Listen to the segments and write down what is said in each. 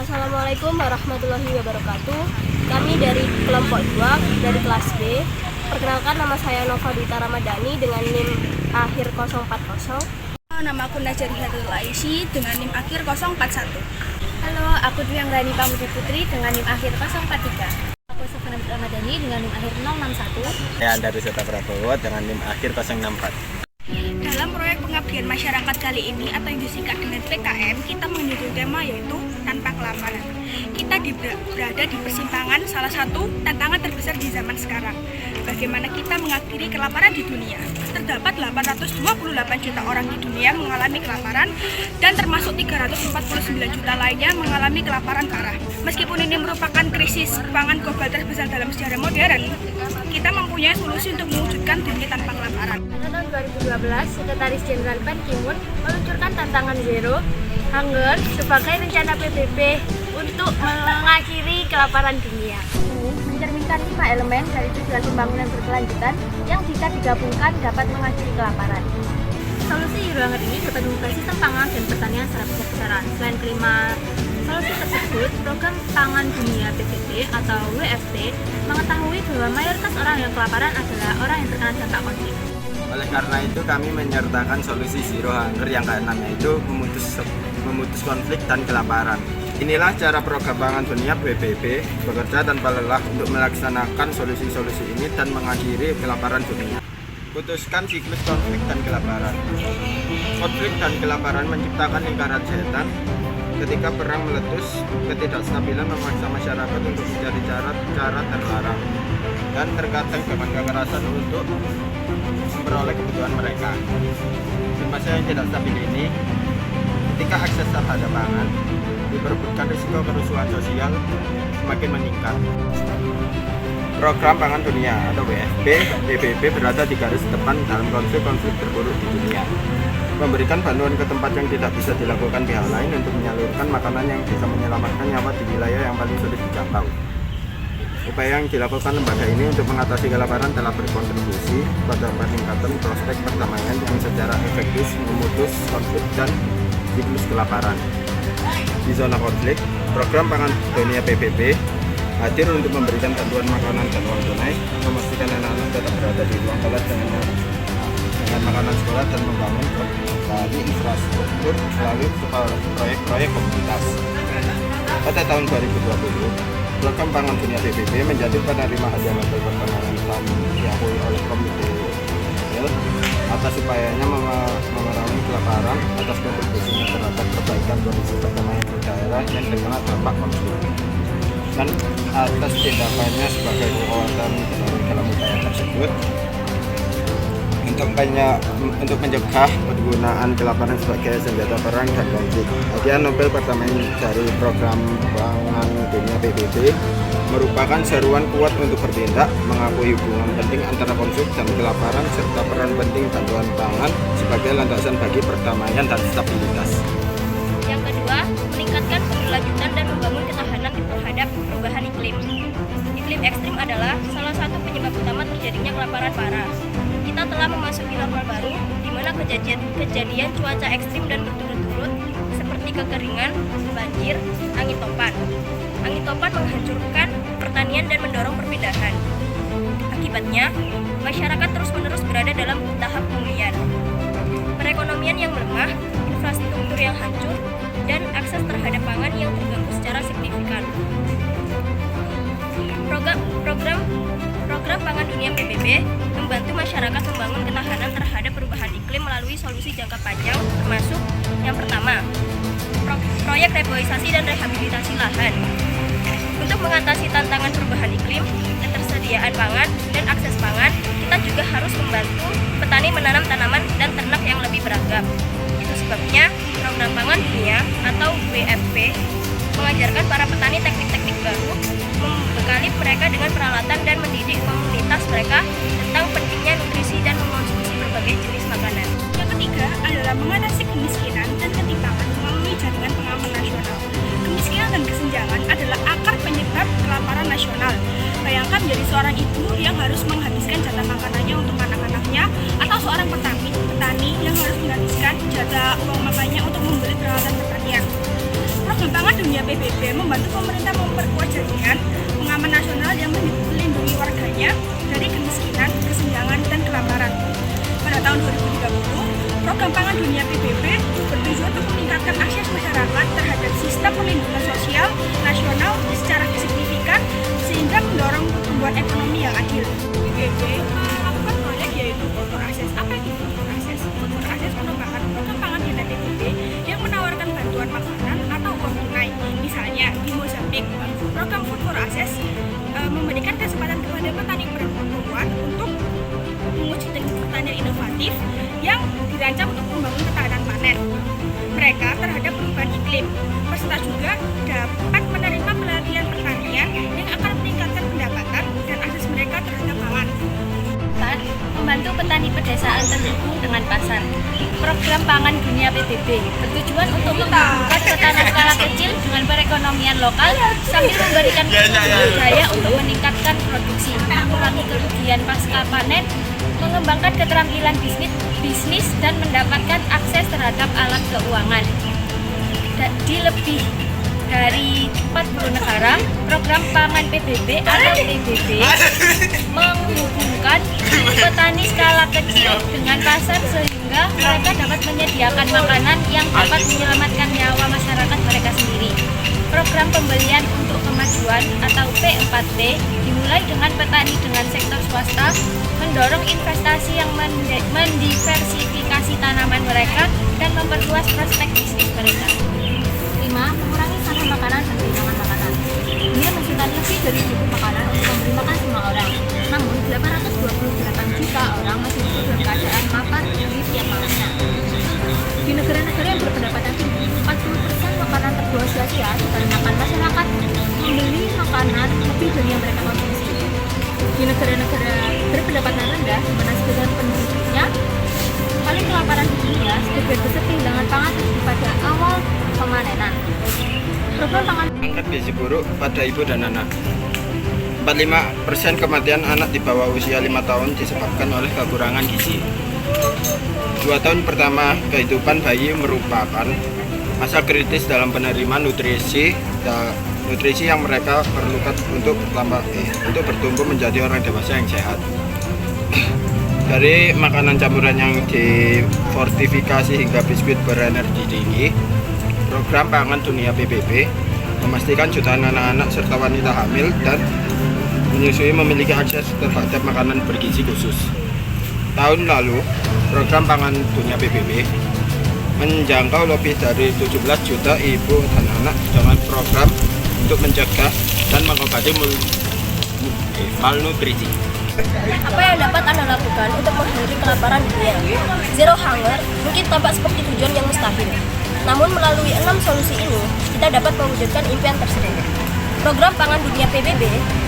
Assalamualaikum warahmatullahi wabarakatuh. Kami dari kelompok 2 dari kelas B. Perkenalkan, nama saya Nova Dita Ramadhani dengan NIM akhir 040. Nama aku Najarihatul Aisyah dengan NIM akhir 041. Halo, aku Dwi Anggrani Pamudi Putri dengan NIM akhir 043. Aku Sofana Ramadhani dengan NIM akhir 061. Saya Andari Sota Prabowo dengan NIM akhir 064. Dalam proyek pengabdian masyarakat kali ini atau yang disingkat dengan PKM, kita mengikuti tema yaitu tanpa kelaparan. Kita berada di persimpangan salah satu tantangan terbesar di zaman sekarang. Bagaimana kita mengakhiri kelaparan di dunia? Terdapat 828 juta orang di dunia mengalami kelaparan dan termasuk 349 juta lainnya mengalami kelaparan parah. Meskipun ini merupakan krisis pangan global terbesar dalam sejarah modern, kita mempunyai solusi untuk mewujudkan dunia tanpa kelaparan. Pada tahun 2012, Sekretaris Jenderal Ban Ki-moon meluncurkan tantangan Zero Hunger sebagai rencana PBB untuk mengakhiri kelaparan dunia. Ini mencerminkan 5 elemen dari tujuan pembangunan berkelanjutan yang jika digabungkan dapat mengakhiri kelaparan. Solusi Zero Hunger ini dapat mengubah sistem pangan dan pertanian secara besar-besaran. Selain kelima solusi tersebut, program pangan dunia PBB atau WFP mengetahui bahwa mayoritas orang yang kelaparan adalah orang yang terkena dampak konflik. Oleh karena itu kami menyertakan solusi Zero Hunger yang keenamnya itu memutus konflik dan kelaparan. Inilah cara program pangan dunia PBB bekerja tanpa lelah untuk melaksanakan solusi-solusi ini dan mengakhiri kelaparan dunia. Putuskan siklus konflik dan kelaparan. Konflik dan kelaparan menciptakan lingkaran setan. Ketika perang meletus, ketidakstabilan memaksa masyarakat untuk mencari cara terlarang dan terkadang dengan kekerasan untuk memperoleh kebutuhan mereka. Di masa yang tidak stabil ini, ketika akses terhadap pangan diperebutkan, risiko kerusuhan sosial semakin meningkat. Program Pangan Dunia atau WFP, PBB berada di garis depan dalam konflik-konflik terburuk di dunia. Memberikan bantuan ke tempat yang tidak bisa dilakukan pihak lain untuk menyalurkan makanan yang bisa menyelamatkan nyawa di wilayah yang paling sulit dijangkau. Upaya yang dilakukan lembaga ini untuk mengatasi kelaparan telah berkontribusi pada peningkatan prospek perdamaian yang secara efektif memutus konflik dan siklus kelaparan. Di zona konflik, program Pangan Dunia PBB hadir untuk memberikan bantuan makanan dan uang tunai, memastikan anak-anak tetap berada di ruang kelas dengan makanan sekolah dan membangun kembali infrastruktur melalui proyek-proyek komunitas. Pada tahun 2020, program Pangan Dunia PBB menjadi penerima hadiah Nobel Perdamaian dan diakui oleh Komite Nobel atas upayanya memerangi kelaparan, atas kontribusinya terhadap perbaikan kondisi perdamaian di daerah yang terkena dampak konflik, dan atas tindakannya sebagai kekuatan dalam upaya tersebut untuk mencegah penggunaan kelaparan sebagai senjata perang dan konflik. Hadiah Nobel Perdamaian dari program Pangan Dunia PBB merupakan seruan kuat untuk bertindak, mengakui hubungan penting antara konflik dan kelaparan serta peran penting bantuan pangan sebagai landasan bagi perdamaian dan stabilitas. Yang kedua, meningkatkan keberlanjutan dan membangun ketahanan terhadap perubahan iklim. Iklim ekstrim adalah salah satu penyebab utama terjadinya kelaparan parah. Kita telah memasuki normal baru, di mana kejadian cuaca ekstrim dan berturut-turut seperti kekeringan, banjir, angin topan. Angin topan menghancurkan pertanian dan mendorong perpindahan. Akibatnya, masyarakat terus-menerus berada dalam tahap pemulihan. Perekonomian yang melemah, infrastruktur yang hancur, dan akses terhadap pangan yang terganggu secara signifikan. Program Pangan Dunia PBB membantu masyarakat membangun ketahanan terhadap perubahan iklim melalui solusi jangka panjang, termasuk yang pertama, proyek reboisasi dan rehabilitasi lahan. Untuk mengatasi tantangan perubahan iklim, ketersediaan pangan, dan akses pangan, kita juga harus membantu petani menanam tanaman dan ternak yang lebih beragam. Itu sebabnya program Pangan Dunia atau WFP mengajarkan para petani teknik-teknik baru, membekali mereka dengan peralatan dan mendidik komunitas mereka tentang pentingnya nutrisi dan mengonsumsi berbagai jenis makanan. Yang ketiga adalah mengatasi kemiskinan dan ketimpangan melalui jaringan pengaman nasional. Kemiskinan dan kesenjangan adalah akar penyebab kelaparan nasional. Bayangkan menjadi seorang ibu yang harus menghabiskan jatah makanannya untuk anak-anaknya, atau seorang petani yang harus menghabiskan jatah uang makannya untuk membeli peralatan pertanian. Program Pangan Dunia PBB membantu pemerintah memperkuat jaringan pengaman nasional yang melindungi warganya dari kemiskinan, kesenjangan, dan kelaparan. Pada tahun 2030, Program Pangan Dunia PBB bertujuan untuk meningkatkan akses masyarakat terhadap sistem perlindungan sosial nasional secara signifikan sehingga mendorong pertumbuhan ekonomi yang adil. PBB melakukan proyek yaitu Food for Access. Apa itu Food for Access? Food for Access merupakan program pangan Dunia PBB yang menawarkan bantuan makanan atau uang tunai. Misalnya di Mozambik, program Food for Access memberikan kesempatan kepada petani perempuan untuk menguji teknik pertanian inovatif yang dirancang untuk membangun ketahanan panen mereka terhadap perubahan iklim. Peserta juga dapat menerima pelatihan pertanian yang akan meningkatkan pendapatan dan akses mereka terhadap pangan. Membantu petani pedesaan terhubung dengan pasar. Program Pangan Dunia PBB bertujuan untuk menghubungkan petani skala kecil dengan perekonomian lokal sambil memberikan budaya untuk meningkatkan produksi, mengurangi kerugian pasca panen, mengembangkan keterampilan bisnis dan mendapatkan akses terhadap alat keuangan. Di lebih dari 40 negara, program pangan PBB atau PBB menghubungkan petani skala kecil dengan pasar sehingga mereka dapat menyediakan makanan yang dapat menyelamatkan nyawa masyarakat mereka sendiri. Program pembelian untuk kemajuan atau P4T dimulai dengan petani dengan sektor swasta, mendorong investasi yang mendiversifikasi tanaman mereka dan memperluas prospek bisnis mereka. 5. Mengurangi sampah makanan dan kehilangan makanan. Dunia mencintai lebih dari cukup makanan untuk memberi makan semua orang. Namun, 828 juta orang masih hidup dalam keadaan lapar di tiap malamnya. Di negara-negara yang berpendapatan tinggi, 40% makanan terbuang sia-sia dikarenakan masyarakat membeli makanan lebih dari yang mereka konsumsi. Di negara-negara berpendapatan rendah, di mana sebagian penduduknya paling kelaparan di dunia, sebagian besar kehilangan pangan pada awal pemanenan. Program pangan Angkat gizi buruk pada ibu dan anak. 45% kematian anak di bawah usia 5 tahun disebabkan oleh kekurangan gizi. 2 tahun pertama kehidupan bayi merupakan masa kritis dalam penerimaan nutrisi yang mereka perlukan untuk bertumbuh menjadi orang dewasa yang sehat. Dari makanan campuran yang difortifikasi hingga biskuit berenergi tinggi, program Pangan Dunia PBB memastikan jutaan anak-anak serta wanita hamil dan menyusui memiliki akses terhadap makanan bergizi khusus. Tahun lalu, program Pangan Dunia PBB menjangkau lebih dari 17 juta ibu dan anak dengan program untuk mencegah dan mengobati malnutrisi. Apa yang dapat Anda lakukan untuk menghindari kelaparan dunia? Zero hunger mungkin tampak seperti tujuan yang mustahil. Namun melalui 6 solusi ini, kita dapat mewujudkan impian tersebut. Program Pangan Dunia PBB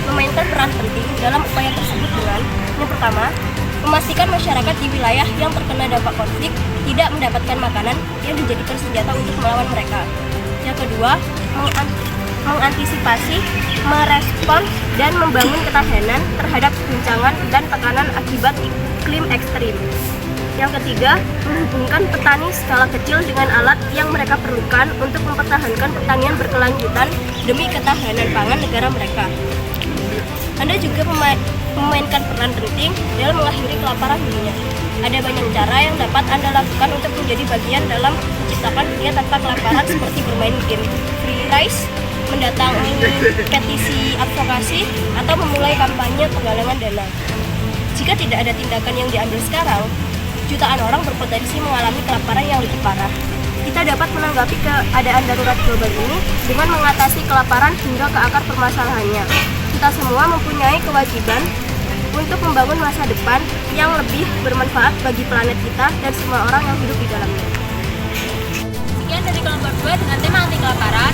memainkan peran penting dalam upaya tersebut dengan yang pertama, memastikan masyarakat di wilayah yang terkena dampak konflik tidak mendapatkan makanan yang dijadikan senjata untuk melawan mereka. Yang kedua, mengantisipasi, merespons, dan membangun ketahanan terhadap guncangan dan tekanan akibat iklim ekstrim. Yang ketiga, menghubungkan petani skala kecil dengan alat yang mereka perlukan untuk mempertahankan pertanian berkelanjutan demi ketahanan pangan negara mereka. Anda juga memainkan peran penting dalam mengakhiri kelaparan dunia. Ada banyak cara yang dapat Anda lakukan untuk menjadi bagian dalam menciptakan dunia tanpa kelaparan seperti bermain game free rice, mendatangi petisi advokasi, atau memulai kampanye penggalangan dana. Jika tidak ada tindakan yang diambil sekarang, jutaan orang berpotensi mengalami kelaparan yang lebih parah. Kita dapat menanggapi keadaan darurat global ini dengan mengatasi kelaparan hingga ke akar permasalahannya. Kita semua mempunyai kewajiban untuk membangun masa depan yang lebih bermanfaat bagi planet kita dan semua orang yang hidup di dalamnya. Sekian dari kelompok 2 dengan tema anti kelaparan.